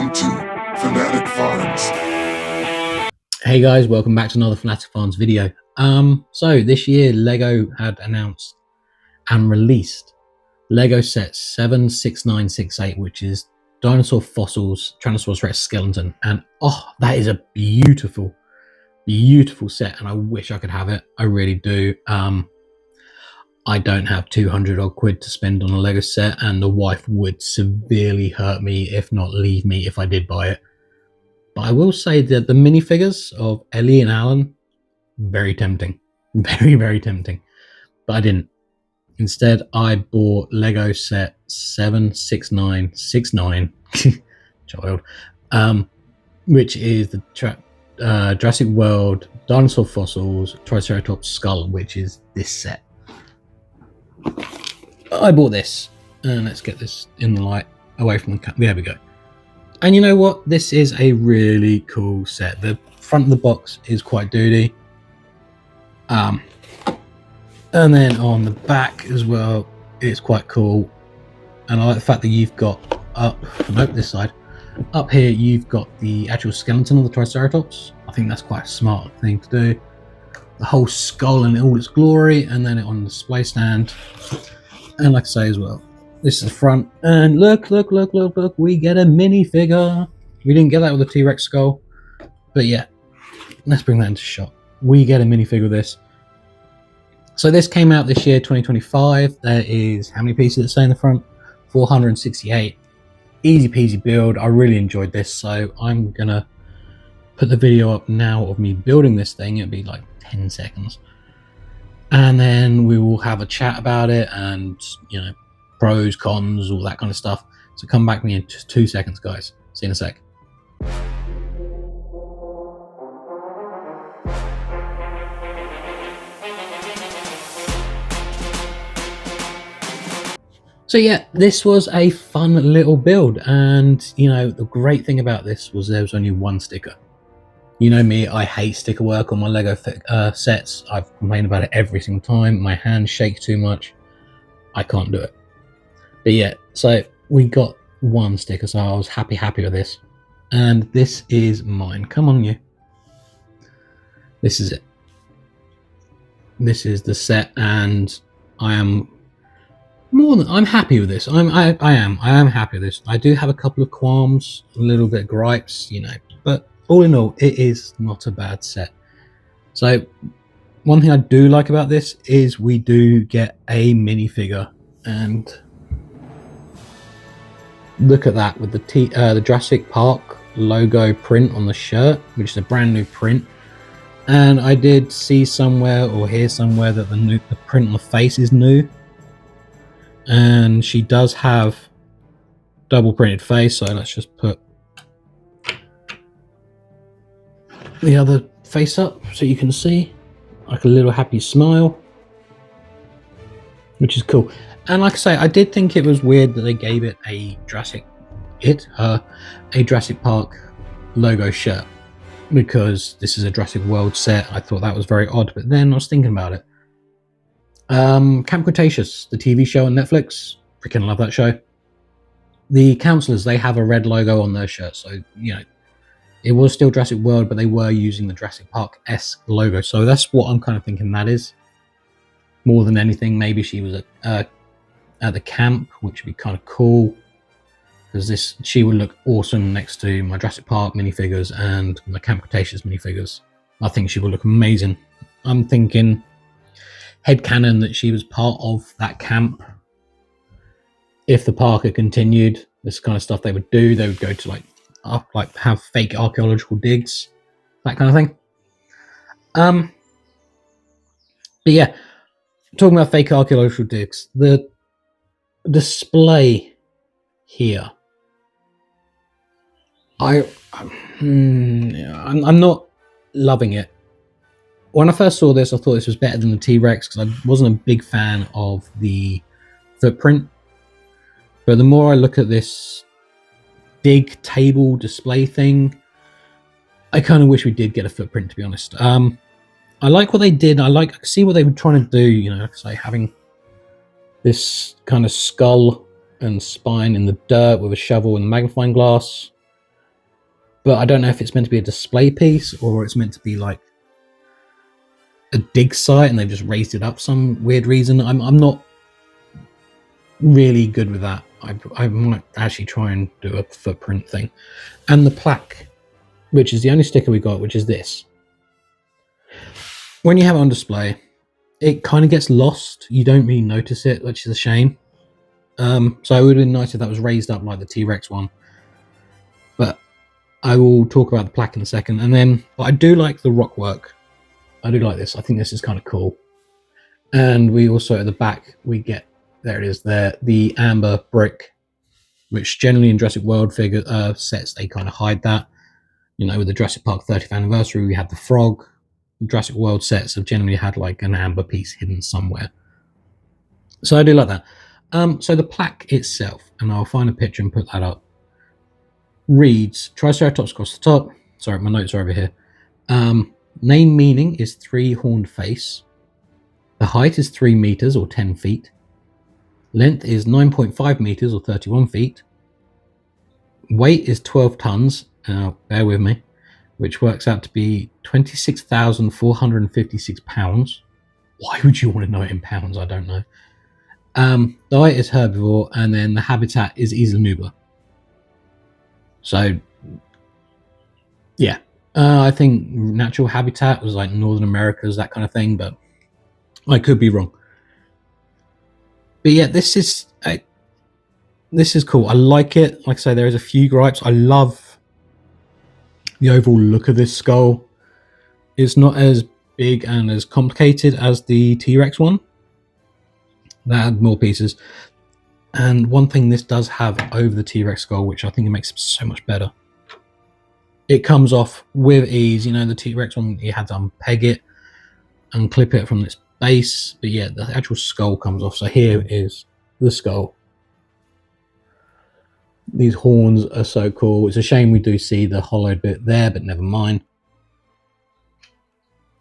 Welcome to Fanatic Farms. Hey guys, welcome back to another Fanatic Farms video. So this year Lego had announced and released Lego set 76968, which is Dinosaur Fossils Tyrannosaurus Rex Skeleton, and oh, that is a beautiful set, and I wish I could have it. I really do. I don't have 200 odd quid to spend on a Lego set, and the wife would severely hurt me, if not leave me, if I did buy it. But I will say that the minifigures of Ellie and Alan, very tempting. Very tempting. But I didn't. Instead, I bought Lego set 76969, child, which is the Jurassic World Dinosaur Fossils Triceratops Skull, which is this set. I bought this, and let's get this in the light, away from the camera. There we go. And you know what? This is a really cool set. The front of the box is quite doody. And then on the back as well, it's quite cool. And I like the fact that you've got this side. Up here, you've got the actual skeleton of the Triceratops. I think that's quite a smart thing to do. The whole skull in all its glory, and then it on the display stand. And like I say as well, this is the front, and look, we get a minifigure. We didn't get that with the T-Rex skull, but yeah, let's bring that into shot. We get a minifigure of this. So this came out this year, 2025. There is, how many pieces that say in the front? 468. Easy peasy build. I really enjoyed this, so I'm gonna put the video up now of me building this thing. It'll be like 10 seconds. And then we will have a chat about it, and, you know, pros, cons, all that kind of stuff. So come back to me in just 2 seconds, guys. See you in a sec. So yeah, this was a fun little build, and you know, the great thing about this was there was only one sticker. You know me, I hate sticker work on my Lego sets. I've complained about it every single time. My hands shake too much. I can't do it. But yeah, so we got one sticker, so I was happy with this. And this is mine. Come on, you. This is it. This is the set, and I am I'm happy with this. I am happy with this. I do have a couple of qualms, a little bit of gripes, you know, but all in all, it is not a bad set. So one thing I do like about this is we do get a minifigure, and look at that with the Jurassic Park logo print on the shirt, which is a brand new print. And I did see somewhere or hear somewhere that the print on the face is new. And she does have double printed face, so let's just put the other face up so you can see, like a little happy smile, which is cool. And like I say, I did think it was weird that they gave it a Jurassic Park logo shirt, because this is a Jurassic World set. I thought that was very odd, but then I was thinking about it. Camp Cretaceous, the TV show on Netflix, freaking love that show. The counselors, they have a red logo on their shirt, so you know, it was still Jurassic World, but they were using the Jurassic Park-esque logo. So that's what I'm kind of thinking that is. More than anything, maybe she was at the camp, which would be kind of cool, because she would look awesome next to my Jurassic Park minifigures and my Camp Cretaceous minifigures. I think she would look amazing. I'm thinking headcanon that she was part of that camp. If the park had continued, this kind of stuff they would do. They would go to like have fake archaeological digs, that kind of thing. But yeah, talking about fake archaeological digs, the display here, I'm not loving it. When I first saw this, I thought this was better than the T-Rex, because I wasn't a big fan of the footprint. But the more I look at this big table display thing, I kind of wish we did get a footprint, to be honest. I like what they did. I see what they were trying to do, you know, like I say, having this kind of skull and spine in the dirt with a shovel and a magnifying glass. but I don't know if it's meant to be a display piece or it's meant to be like a dig site and they've just raised it up for some weird reason. I'm not really good with that. I might actually try and do a footprint thing. And the plaque, which is the only sticker we got, which is this. When you have it on display, it kind of gets lost. You don't really notice it, which is a shame. So it would have been nice if that was raised up like the T-Rex one. But I will talk about the plaque in a second. And then, but I do like the rock work. I do like this. I think this is kind of cool. And we also, at the back, we get, there it is there, the amber brick, which generally in Jurassic World figure sets, they kind of hide that. You know, with the Jurassic Park 30th anniversary, we had the frog. Jurassic World sets have generally had like an amber piece hidden somewhere. So I do like that. So the plaque itself, and I'll find a picture and put that up, reads Triceratops across the top. Sorry, my notes are over here. Name meaning is 3-horned face. The height is 3 meters or 10 feet. Length is 9.5 meters or 31 feet. Weight is 12 tons. Bear with me, which works out to be 26,456 pounds. Why would you want to know it in pounds? I don't know. Diet is herbivore, and then the habitat is Islanuba. So, yeah. I think natural habitat was like Northern Americas, that kind of thing, but I could be wrong. But yeah, this is cool. I like it. Like I say, there is a few gripes. I love the overall look of this skull. It's not as big and as complicated as the T-Rex one. That had more pieces. And one thing this does have over the T-Rex skull, which I think it makes it so much better, it comes off with ease. You know, the T-Rex one, you had to unpeg it and clip it from its base. But yeah, the actual skull comes off. So here is the skull. These horns are so cool. It's a shame we do see the hollowed bit there, but never mind.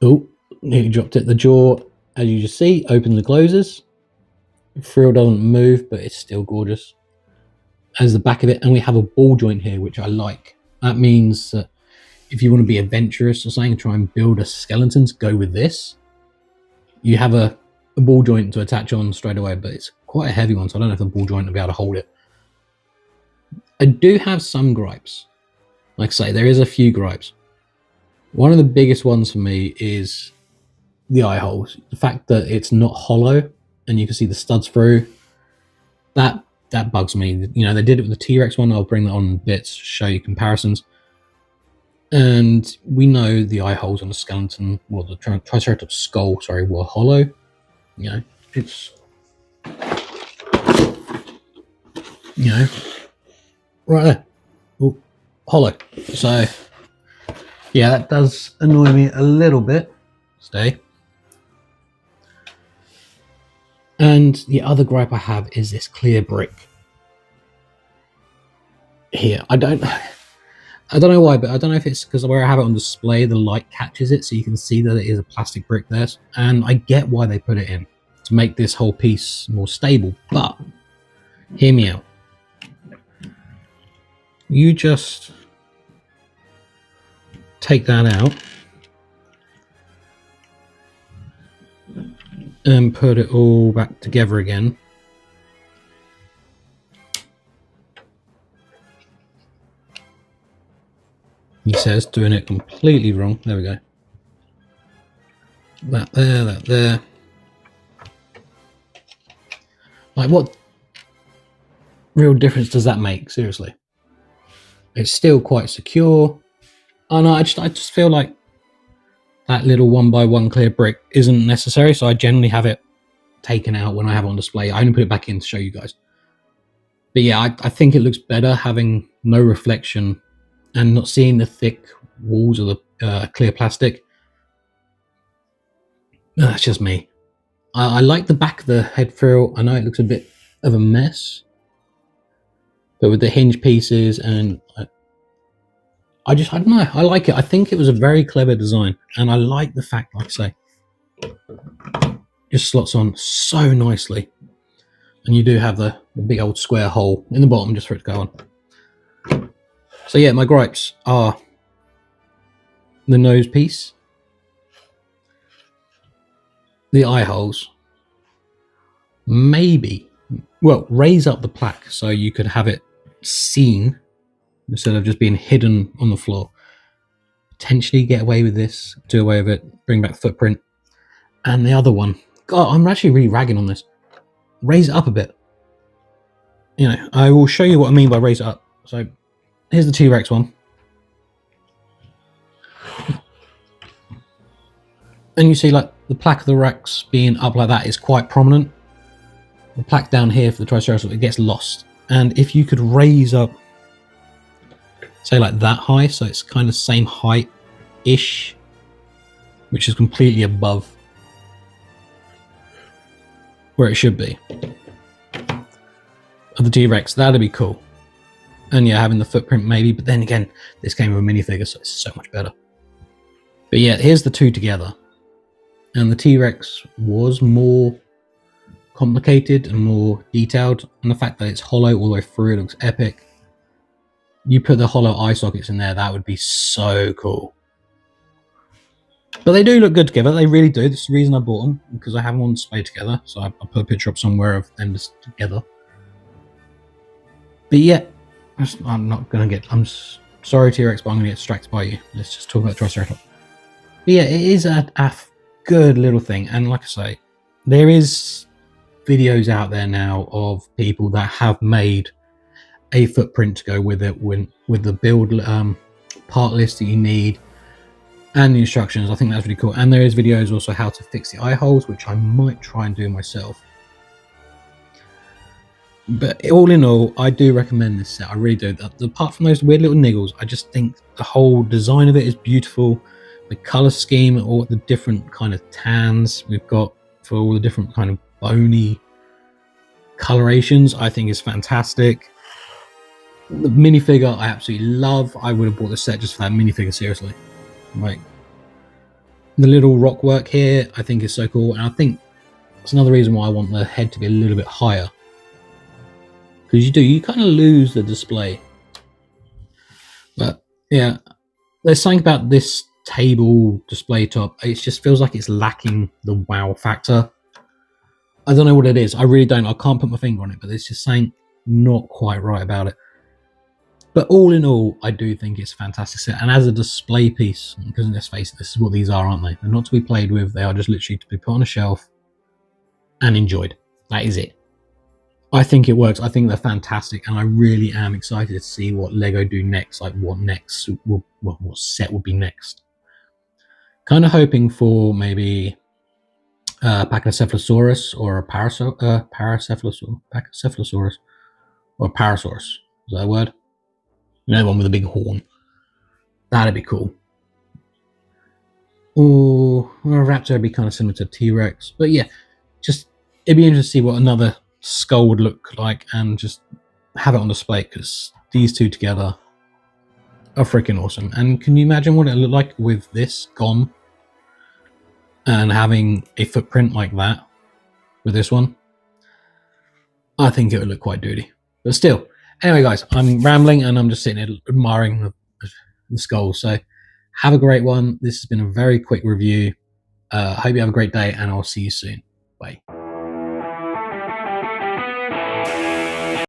Oh, nearly dropped it. The jaw, as you just see, opens and closes. The frill doesn't move, but it's still gorgeous. As the back of it, and we have a ball joint here, which I like. That means that if you want to be adventurous or something, try and build a skeleton to go with this, you have a ball joint to attach on straight away, but it's quite a heavy one, so I don't know if the ball joint will be able to hold it. I do have some gripes. Like I say, there is a few gripes. One of the biggest ones for me is the eye holes. The fact that it's not hollow and you can see the studs through. That bugs me. You know, they did it with the T-Rex one. I'll bring that on bits to show you comparisons. And we know the eye holes on the skeleton, well, the Triceratops skull, sorry, were hollow. You know, it's, you know, right there. Ooh, hollow. So, yeah, that does annoy me a little bit. Stay. And the other gripe I have is this clear brick here. I don't know why, but I don't know if it's because where I have it on display, the light catches it, so you can see that it is a plastic brick there. And I get why they put it in, to make this whole piece more stable. But hear me out. You just take that out and put it all back together again. He says, doing it completely wrong. There we go. That there, that there. Like, what real difference does that make? Seriously. It's still quite secure. Oh no, I just feel like that little 1x1 clear brick isn't necessary, so I generally have it taken out when I have it on display. I only put it back in to show you guys. But yeah, I think it looks better having no reflection and not seeing the thick walls of the clear plastic. That's just me. I like the back of the head frill. I know it looks a bit of a mess, but with the hinge pieces and I don't know. I like it. I think it was a very clever design, and I like the fact, like I say, just slots on so nicely. And you do have the big old square hole in the bottom just for it to go on. So yeah, my gripes are the nose piece, the eye holes, maybe, well, raise up the plaque so you could have it seen instead of just being hidden on the floor. Potentially get away with this, do away with it, bring back the footprint. And the other one, God, I'm actually really ragging on this. Raise it up a bit. You know, I will show you what I mean by raise it up. So here's the T-Rex one. And you see like the plaque of the Rex being up like that is quite prominent. The plaque down here for the Triceratops, it gets lost. And if you could raise up, say like that high, so it's kind of same height-ish, which is completely above where it should be, of the T-Rex, that'd be cool. And yeah, having the footprint maybe, but then again, this came with a minifigure, so it's so much better. But yeah, here's the two together. And the T-Rex was more complicated and more detailed, and the fact that it's hollow all the way through, it looks epic. You put the hollow eye sockets in there, that would be so cool. But they do look good together, they really do. This is the reason I bought them, because I have them on display together, so I put a picture up somewhere of them just together. But yeah, I'm not going to get... I'm sorry, T-Rex, but I'm going to get distracted by you. Let's just talk about Triceratops. But yeah, it is a good little thing, and like I say, there is videos out there now of people that have made a footprint to go with it, with the build part list that you need and the instructions. I think that's really cool. And there is videos also how to fix the eye holes, which I might try and do myself. But all in all, I do recommend this set. I really do. Apart from those weird little niggles, I just think the whole design of it is beautiful. The color scheme, all the different kind of tans we've got for all the different kind of bony colorations, I think is fantastic. The minifigure I absolutely love. I would have bought the set just for that minifigure, seriously. Like, the little rock work here, I think is so cool. And I think that's another reason why I want the head to be a little bit higher. Because you kind of lose the display. But yeah, there's something about this table display top, it just feels like it's lacking the wow factor. I don't know what it is, I really don't. I can't put my finger on it, but there's just something not quite right about it. But all in all, I do think it's a fantastic set. And as a display piece, because let's face it, this is what these are, aren't they? They're not to be played with, they are just literally to be put on a shelf and enjoyed. That is it. I think it works. I think they're fantastic, and I really am excited to see what Lego do next. Like what next? What set will be next? Kind of hoping for maybe a Pachycephalosaurus or a Pachycephalosaurus or a Parasaurus. Is that a word? You know, the one with a big horn. That'd be cool. Or a Raptor would be kind of similar to T-Rex. But yeah, just it'd be interesting to see what another skull would look like and just have it on display, because these two together are freaking awesome. And can you imagine what it looked like with this gone and having a footprint like that with this one? I think it would look quite dirty, but still. Anyway, guys, I'm rambling and I'm just sitting here admiring the skull. So have a great one. This has been a very quick review. I hope you have a great day, and I'll see you soon. Bye.